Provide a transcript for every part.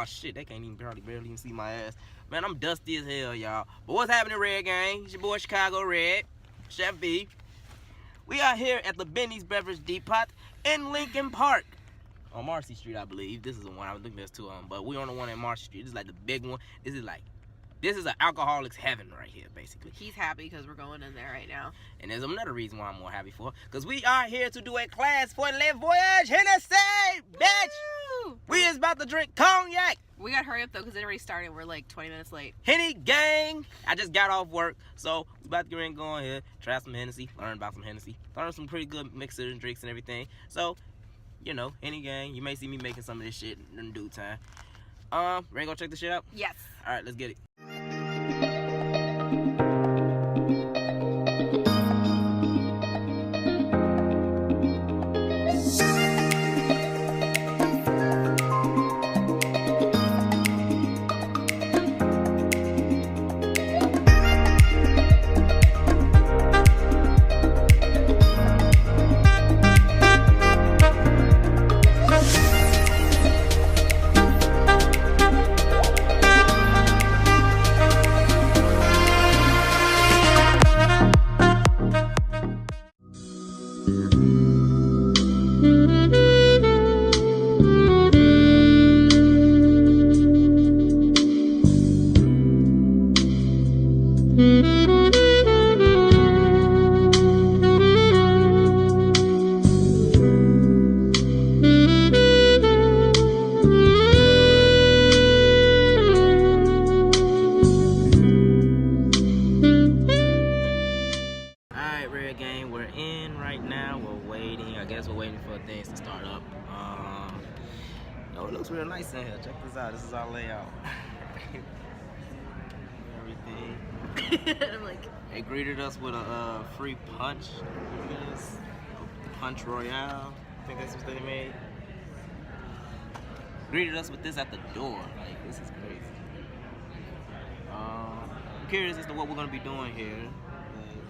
shit, they can't even barely even see my ass. Man, I'm dusty as hell, y'all. But what's happening, Red Gang? It's your boy Chicago Red, Chef B. We are here at the Benny's Beverage Depot in Lincoln Park. On Marcy Street, I believe. This is the one. I think there's two of them, but we're on the one in Marcy Street. This is like the big one. This is an alcoholic's heaven right here, basically. He's happy because we're going in there right now. And there's another reason why I'm more happy for, because we are here to do a class for Le Voyage Hennessy, bitch! Woo! We is about to drink cognac. We gotta hurry up though, because it already started. We're like 20 minutes late. Henny gang! I just got off work, so we about to get in going here, try some Hennessy, learn about some Hennessy, learn some pretty good mixers and drinks and everything. So, you know, Henny gang, you may see me making some of this shit in due time. Ready to go check this shit out? Yes. All right, let's get it. Things to start up. It looks real nice in here. Check this out. This is our layout. Everything. I'm like, they greeted us with a free punch. Punch Royale. I think that's what they made. Greeted us with this at the door. Like, this is crazy. I'm curious as to what we're gonna be doing here.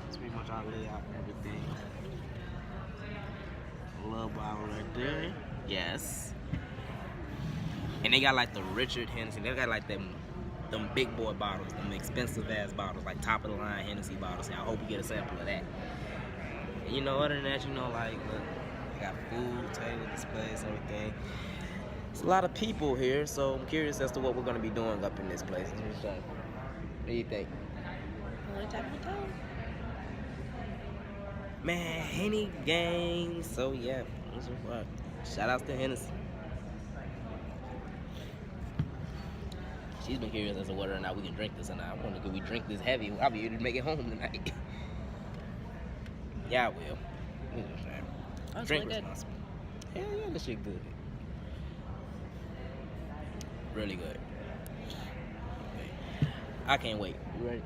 It's pretty much our layout and everything. Little bottle right there. Yes. And they got like the Richard Hennessy. They got like them big boy bottles, them expensive ass bottles, like top of the line Hennessy bottles. I hope you get a sample of that. And you know, other than that, you know, like look, they got food, table displays, everything. It's a lot of people here, so I'm curious as to what we're gonna be doing up in this place. What do you think? only time will tell. Man, Henny gang. So yeah, shout outs to Hennessy. She's been curious as to whether or not we can drink this or not. I wonder, could we drink this heavy? I'll be able to make it home tonight. Yeah, I will. That's Drink really good. responsibly. Hell yeah, this shit good. Really good. Okay. I can't wait. You ready?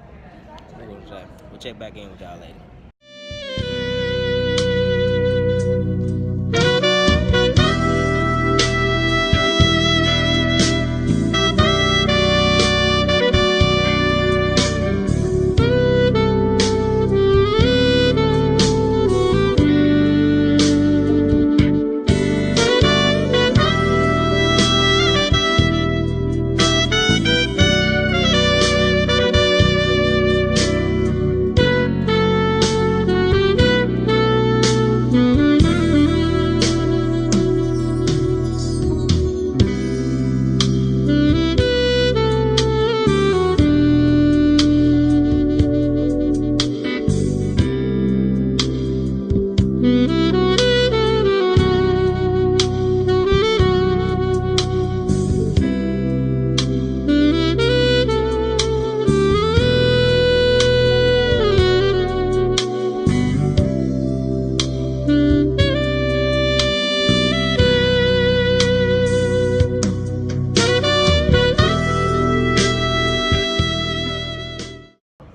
We'll check back in with y'all later.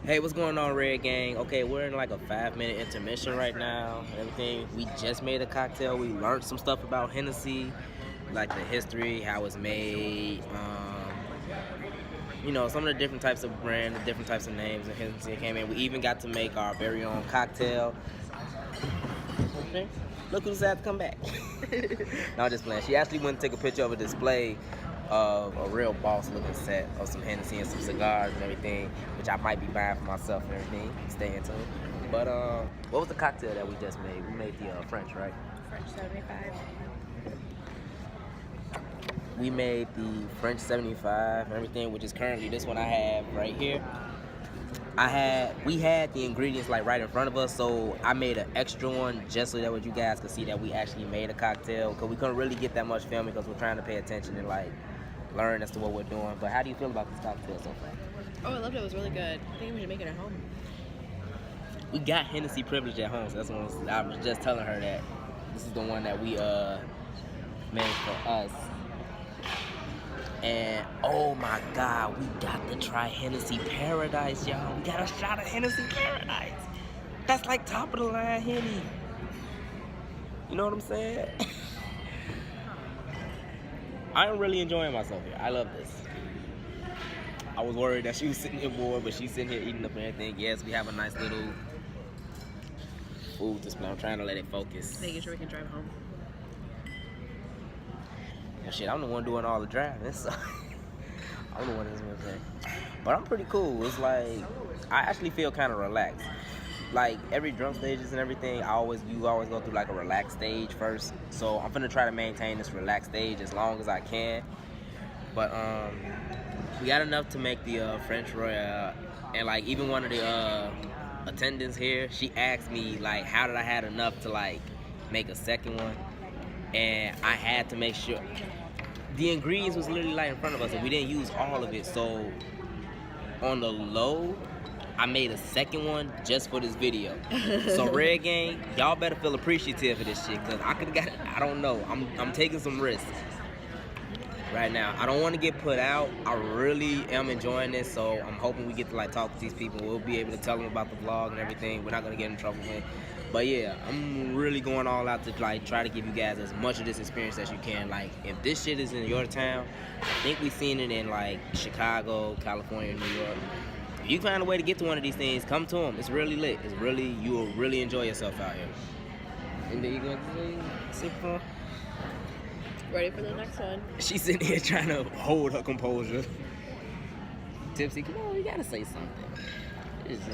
Hey, what's going on, Red Gang? Okay, we're in like a 5-minute intermission right now. Everything. We just made a cocktail. We learned some stuff about Hennessy, like the history, how it's made, you know, some of the different types of brands, the different types of names that Hennessy came in. We even got to make our very own cocktail. Okay. Look who decided to come back. No, I'm just playing. She actually went and took a picture of a display of a real boss looking set of some Hennessy and some cigars and everything, which I might be buying for myself and everything. Stay tuned. But what was the cocktail that we just made? We made the French, right? French 75. We made the French 75 and everything, which is currently this one I have right here. We had the ingredients like right in front of us, so I made an extra one just so that way you guys could see that we actually made a cocktail, because we couldn't really get that much filming because we're trying to pay attention and like learn as to what we're doing. But how do you feel about this cocktail so far? Oh, I loved it. It was really good. I think we should make it at home. We got Hennessy privilege at home, so that's what I was just telling her that this is the one that we made for us. And oh my God, we got to try Hennessy Paradise, y'all. We got a shot of Hennessy Paradise. That's like top of the line Henny. You know what I'm saying? I am really enjoying myself here. I love this. I was worried that she was sitting here bored, but she's sitting here eating up and everything. Yes, we have a nice little food display. I'm trying to let it focus. Making sure we can drive home. Yeah, shit, I'm the one doing all the driving, so I'm the one that's gonna say. But I'm pretty cool. It's like I actually feel kind of relaxed. Like every drum stages and everything, you always go through like a relaxed stage first. So I'm gonna try to maintain this relaxed stage as long as I can. But we got enough to make the French Royale, and like even one of the attendants here, she asked me like, how did I have enough to like make a second one? And I had to make sure the ingredients was literally right in front of us, and we didn't use all of it. So on the low, I made a second one just for this video. So Red Gang, y'all better feel appreciative of this shit, cause I could've got, I don't know, I'm taking some risks right now. I don't want to get put out. I really am enjoying this, so I'm hoping we get to like talk to these people. We'll be able to tell them about the vlog and everything. We're not gonna get in trouble with it. But yeah, I'm really going all out to like try to give you guys as much of this experience as you can. Like if this shit is in your town, I think we've seen it in like Chicago, California, New York. If you find a way to get to one of these things, come to them. It's really lit. It's really, you will really enjoy yourself out here. And then you going to say, super. Ready for the next one. She's sitting here trying to hold her composure. Tipsy, come on, you gotta say something. It's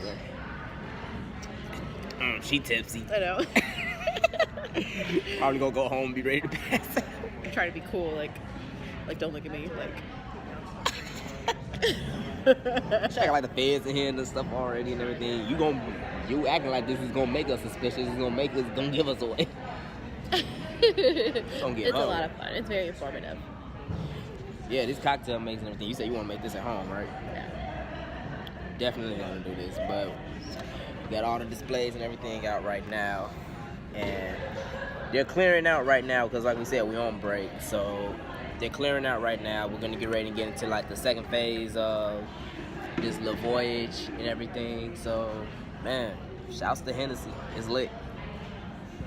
like, she tipsy. I know. Probably gonna go home and be ready to pass out. I'm trying to be cool, like don't look at me, like. She acting like the feds in here and stuff already and everything. You acting like this is gonna make us suspicious. It's gonna give us away. It's a lot of fun. It's very informative. Yeah, this cocktail makes and everything. You said you want to make this at home, right? Yeah. Definitely gonna do this, but we got all the displays and everything out right now, and they're clearing out right now because, like we said, we're on break. So they're clearing out right now. We're gonna get ready to get into like the second phase of this little voyage and everything. So, man, shouts to Hennessy. It's lit.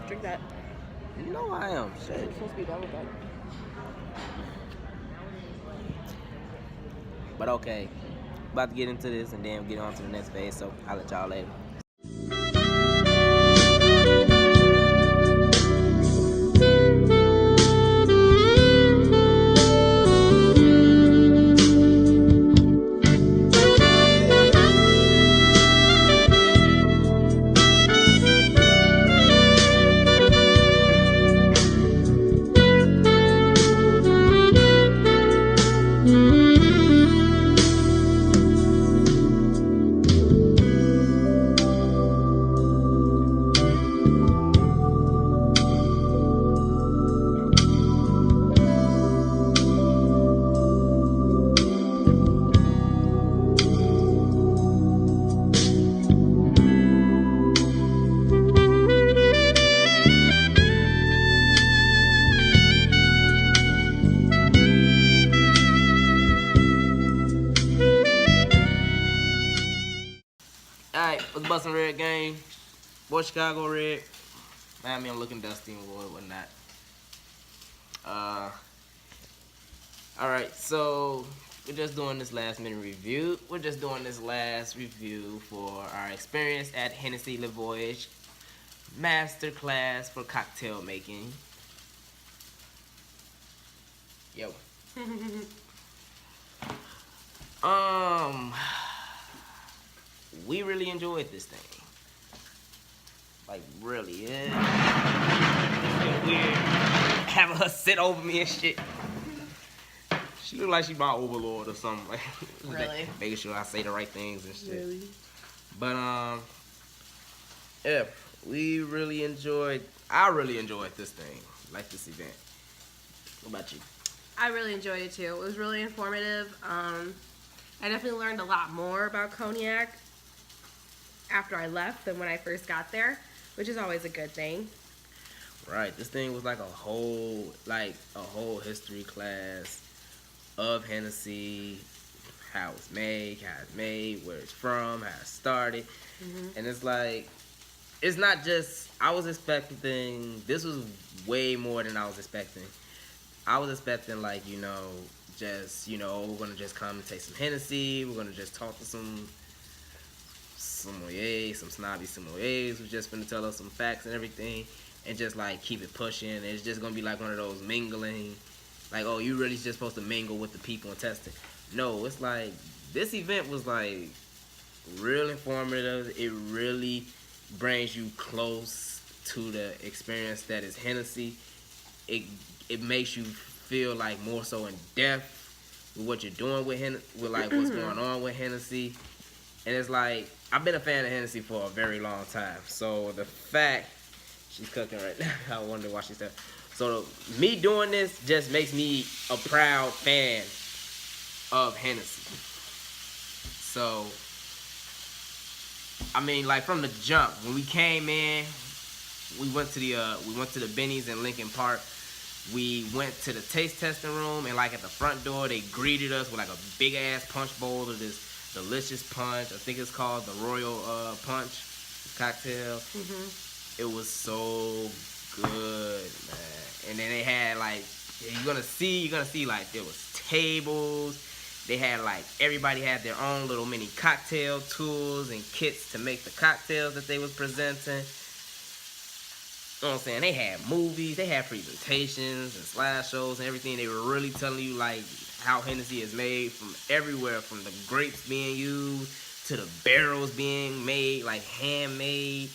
Drink that. You know I am. Shit. You're supposed to be done with that. But okay, about to get into this and then get on to the next phase. So I'll let y'all later. Alright, what's bustin' Red Gang? Boy Chicago Red. Man, I'm looking dusty and whatnot. Alright, so we're just doing this last minute review. We're just doing this last review for our experience at Hennessy Le Voyage Masterclass for cocktail making. Yo. We really enjoyed this thing. Like, really, yeah. It feel weird having her sit over me and shit. She look like she my overlord or something. Like, Really? making sure I say the right things and shit. Really? But yeah, I really enjoyed this thing, like this event. What about you? I really enjoyed it too. It was really informative. I definitely learned a lot more about cognac after I left than when I first got there, which is always a good thing. Right, this thing was like a whole history class of Hennessy, how it's made, where it's from, how it started. And it's like, it's not just, I was expecting, this was way more than I was expecting. I was expecting, like, you know, just, you know, we're gonna just come and take some Hennessy, we're gonna just talk to some sommeliers, some snobby sommeliers who's just gonna tell us some facts and everything, and just like keep it pushing. It's just gonna be like one of those mingling, like, oh, you really just supposed to mingle with the people and test it. No, it's like, this event was like real informative. It really brings you close to the experience that is Hennessy. It makes you feel like more so in depth with what you're doing with like what's going on with Hennessy. And it's like, I've been a fan of Hennessy for a very long time. So the fact, she's cooking right now. I wonder why she's there. So me doing this just makes me a proud fan of Hennessy. So, I mean, like from the jump, when we came in, we went to the Benny's in Lincoln Park. We went to the taste testing room, and like at the front door, they greeted us with like a big ass punch bowl of this delicious punch. I think it's called the Royal Punch cocktail. It was so good, man. And then they had like, you're gonna see like there was tables. They had like, everybody had their own little mini cocktail tools and kits to make the cocktails that they was presenting. You know what I'm saying? They had movies, they had presentations and slideshows and everything. They were really telling you like how Hennessy is made from everywhere, from the grapes being used to the barrels being made, like handmade.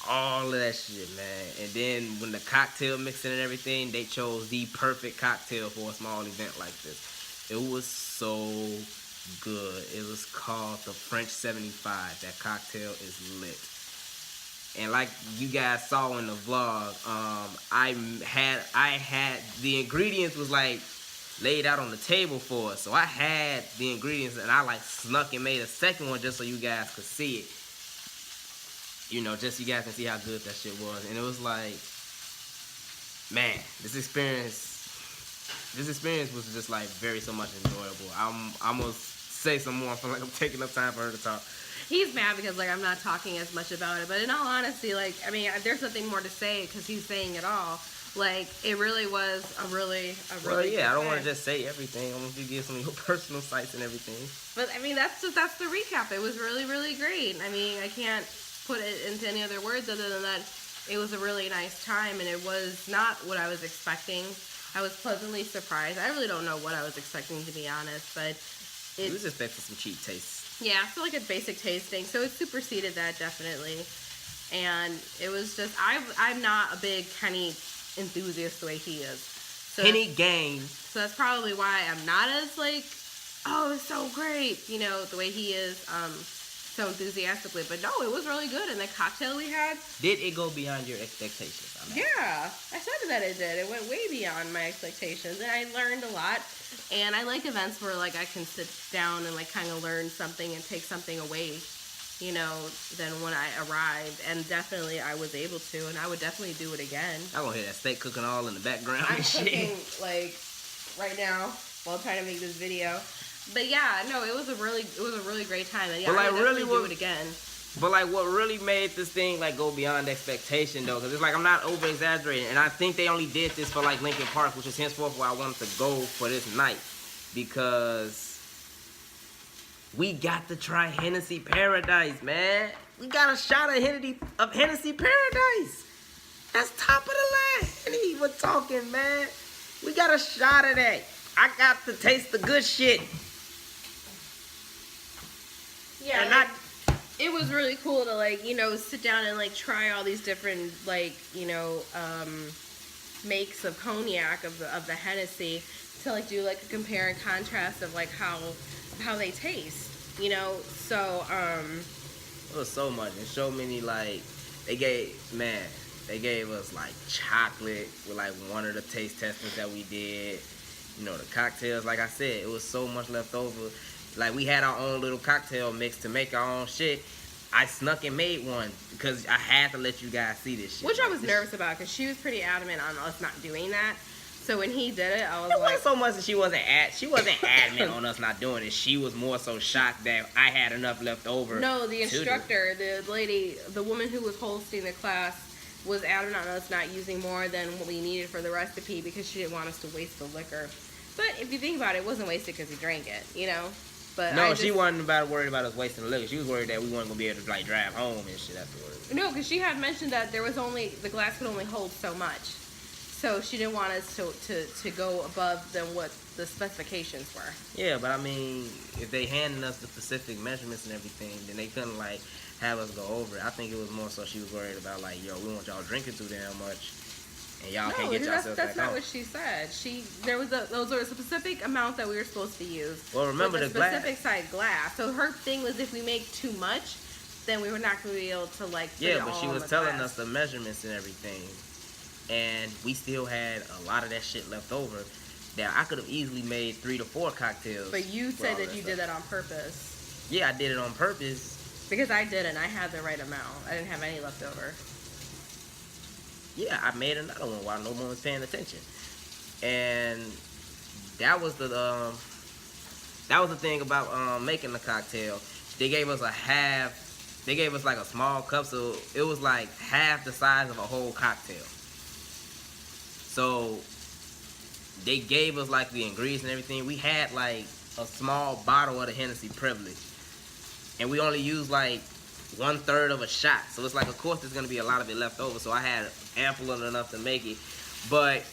All of that shit, man. And then when the cocktail mixing and everything, they chose the perfect cocktail for a small event like this. It was so good. It was called the French 75. That cocktail is lit. And like you guys saw in the vlog, I had the ingredients was like laid out on the table for us. So I had the ingredients and I like snuck and made a second one just so you guys could see it. You know, just so you guys can see how good that shit was. And it was like, man, this experience was just like very so much enjoyable. I'm gonna say some more. I feel like I'm taking up time for her to talk. He's mad because like I'm not talking as much about it, but in all honesty, like, I mean, there's nothing more to say because he's saying it all. Like, it really was a really Well, yeah, I don't want to thing. just say everything. I want you to give some of your personal sites and everything. But I mean, that's the recap. It was really, really great. I mean, I can't put it into any other words other than that it was a really nice time, and it was not what I was expecting. I was pleasantly surprised. I really don't know what I was expecting, to be honest, but We was expecting some cheap tastes. yeah, I feel like a basic tasting, so it superseded that definitely. And it was just, I'm not a big Henny enthusiast the way he is. So Henny gang. So that's probably why I'm not as like, oh, it's so great, you know, the way he is, so enthusiastically. But no, it was really good, and the cocktail we had. Did it go beyond your expectations? Yeah, I said that it did. It went way beyond my expectations, and I learned a lot. And I like events where like I can sit down and like kind of learn something and take something away, you know, than when I arrived. And definitely I was able to, and I would definitely do it again. I gonna hear that steak cooking all in the background. I'm and cooking shit. like right now while trying to make this video. But yeah, no, it was a really great time. And yeah, But, like, I would definitely really do it again. But like, what really made this thing like go beyond expectation though, because it's like I'm not over exaggerating, and I think they only did this for like Lincoln Park, which is henceforth where I wanted to go for this night, because we got to try Hennessy Paradise, man. We got a shot of Hennessy Paradise. That's top of the line. And he was talking, man. We got a shot of that. I got to taste the good shit. Yeah, And like, it was really cool to, like, you know, sit down and, like, try all these different, like, you know, makes of cognac of the Hennessy to, like, do, like, a compare and contrast of, like, how they taste, you know. So it was so much and so many, like, they gave us like chocolate with like one of the taste testings that we did. You know, the cocktails, like I said, it was so much left over. Like, we had our own little cocktail mix to make our own shit. I snuck and made one because I had to let you guys see this shit. which I Like, was nervous about because she was pretty adamant on us not doing that. So when he did it, I was It like, wasn't so much that she wasn't adamant on us not doing it. She was more so shocked that I had enough left over. no, the to do it. instructor, the lady, the woman who was hosting the class was adamant on us not using more than what we needed for the recipe because she didn't want us to waste the liquor. But if you think about it, it wasn't wasted because he drank it, you know? But No, I she wasn't worried about us wasting the liquor. She was worried that we weren't gonna be able to like drive home and shit afterwards. No, because she had mentioned that there was only, the glass could only hold so much. So she didn't want us to go above than what the specifications were. Yeah, but I mean, if they handed us the specific measurements and everything, then they couldn't like have us go over it. I think it was more so she was worried about like, yo, we want y'all drinking too damn much, and y'all can't get yourselves that's back not home. what she said. Those were a specific amount that we were supposed to use. Well, remember with the a specific size glass. So her thing was if we make too much, then we were not going to be able to like. Put Yeah, it but all she in was the telling glass. us the measurements and everything, and we still had a lot of that shit left over. That I could have easily made 3 to 4 cocktails. But you with said all that you did stuff. that on purpose. Yeah, I did it on purpose. Because I didn't. I had the right amount. I didn't have any left over. Yeah, I made another one while no one was paying attention, and that was the thing about making the cocktail. They gave us They gave us like a small cup, so it was like half the size of a whole cocktail. So they gave us like the ingredients and everything. We had like a small bottle of the Hennessy Privilege, and we only used like 1/3 of a shot. So it's like, of course, there's gonna be a lot of it left over. So I had ample enough to make it. But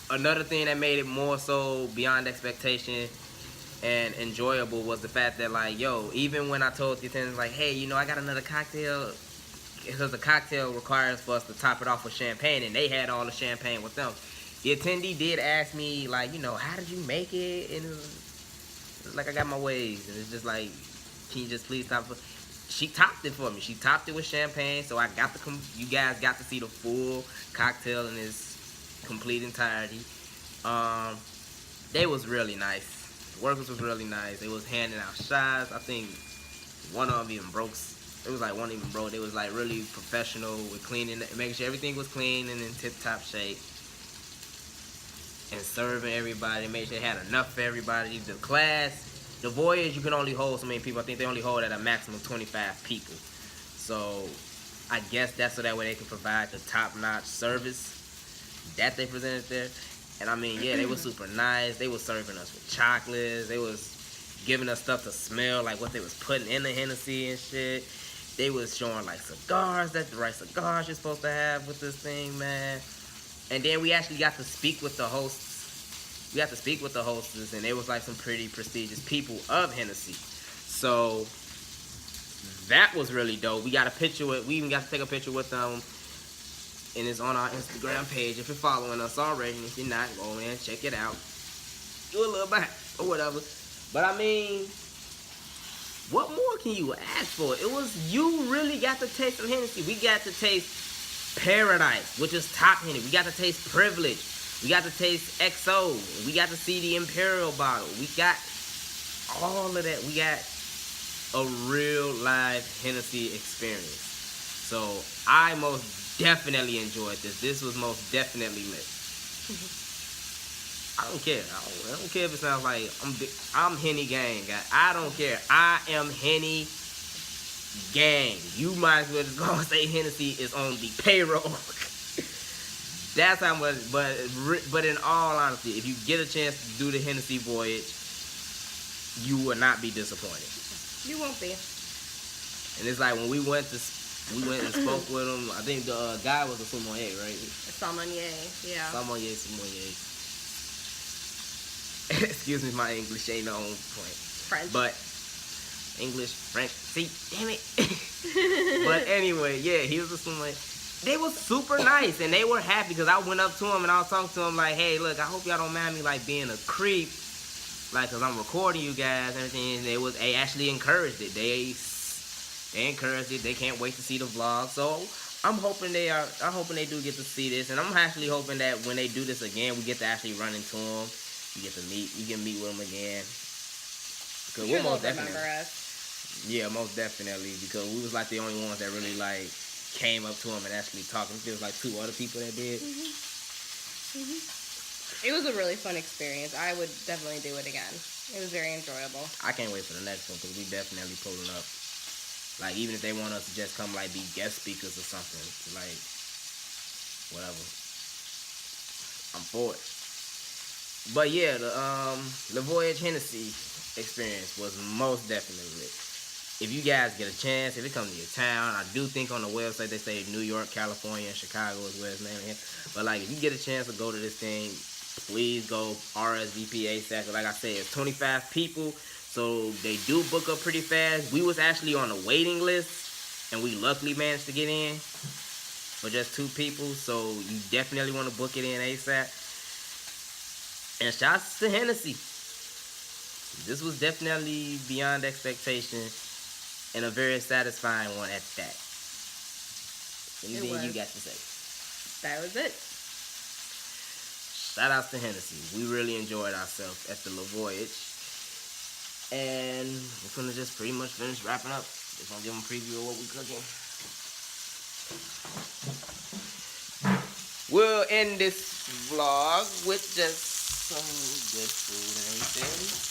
another thing that made it more so beyond expectation and enjoyable was the fact that, like, yo, even when I told the attendants, like, hey, you know, I got another cocktail, because the cocktail requires for us to top it off with champagne, and they had all the champagne with them. The attendee did ask me, like, you know, how did you make it? And it was like, I got my ways, and it's just like, can you just please top it? She topped it for me. She topped it with champagne, so I got you guys got to see the full cocktail in its complete entirety. They was really nice. The workers was really nice. They was handing out shots. I think one of them even broke. It was like one even broke. They was like really professional with cleaning, making sure everything was clean and in tip-top shape, and serving everybody. Made sure they had enough for everybody. The class. The Voyage, you can only hold so many people. I think they only hold at a maximum of 25 people. So I guess that's so that way they can provide the top-notch service that they presented there. And I mean, yeah, they were super nice. They was serving us with chocolates. They was giving us stuff to smell, like what they was putting in the Hennessy and shit. They was showing like cigars, that's the right cigars you're supposed to have with this thing, man. And then we actually got to speak with the hosts. We got to speak with the hostess, and they was like some pretty prestigious people of Hennessy. So that was really dope. We got a picture with, we even got to take a picture with them, and it's on our Instagram page. If you're following us already, and if you're not, go in, check it out. Do a little back or whatever. But I mean, what more can you ask for? It was, you really got to taste some Hennessy. We got to taste Paradise, which is top Hennessy. We got to taste Privilege. We got to taste XO. We got to see the Imperial bottle. We got all of that. We got a real live Hennessy experience. So I most definitely enjoyed this. This was most definitely lit. I don't care. I don't care if it sounds like I'm Henny Gang, guy. I don't care. I am Henny Gang. You might as well just go and say Hennessy is on the payroll. That's how much, but in all honesty, if you get a chance to do the Hennessy Voyage, you will not be disappointed. You won't be. And it's like when we went to We went and spoke with him. I think the guy was a sommelier, right? Sommelier, yeah. Sommelier. Excuse me, my English ain't on point. French. But English, French. See, damn it. But anyway, yeah, he was a sommelier. They was super nice, and they were happy because I went up to him and I was talking to him like, hey, look, I hope y'all don't mind me like being a creep, like, cause I'm recording you guys and everything. And they actually encouraged it. They encouraged it. They can't wait to see the vlog. So I'm hoping they do get to see this, and I'm actually hoping that when they do this again, we get to actually run into them. You can meet with them again. Cause Sure, we're most they'll definitely. remember us. Yeah, most definitely, because we was like the only ones that really like came up to him and actually talked. It feels like 2 other people that did. It was a really fun experience. I would definitely do it again. It was very enjoyable. I can't wait for the next one because we definitely pulling up. Like, even if they want us to just come like be guest speakers or something, like whatever, I'm for it. But yeah, the Voyage Hennessy experience was most definitely lit. If you guys get a chance, if it comes to your town, I do think on the website they say New York, California, and Chicago is where it's named here. But like, if you get a chance to go to this thing, please go RSVP ASAP. Like I said, it's 25 people, so they do book up pretty fast. We was actually on a waiting list, and we luckily managed to get in for just 2 people. So you definitely want to book it in ASAP. And shouts to Hennessy. This was definitely beyond expectation. And a very satisfying one at that. Anything you got to say? That was it. Shout outs to Hennessy. We really enjoyed ourselves at the Voyage. And we're gonna just pretty much finish wrapping up. Just gonna give them a preview of what we cooking. We'll end this vlog with just some good food and everything.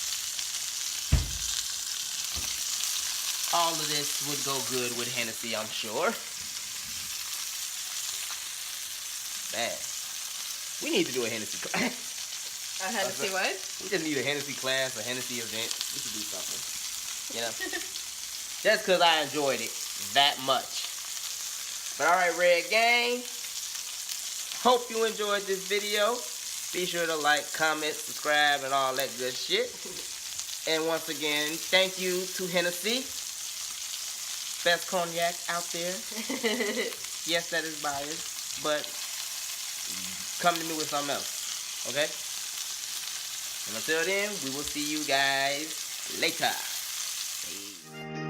All of this would go good with Hennessy, I'm sure. Man, we need to do a Hennessy class. A Hennessy what? We just need a Hennessy class, a Hennessy event. We should do something. You know? Just because I enjoyed it that much. But alright, Red Gang. Hope you enjoyed this video. Be sure to like, comment, subscribe, and all that good shit. And once again, thank you to Hennessy. Best cognac out there. Yes, that is biased, but come to me with something else, okay? And until then, we will see you guys later. Peace.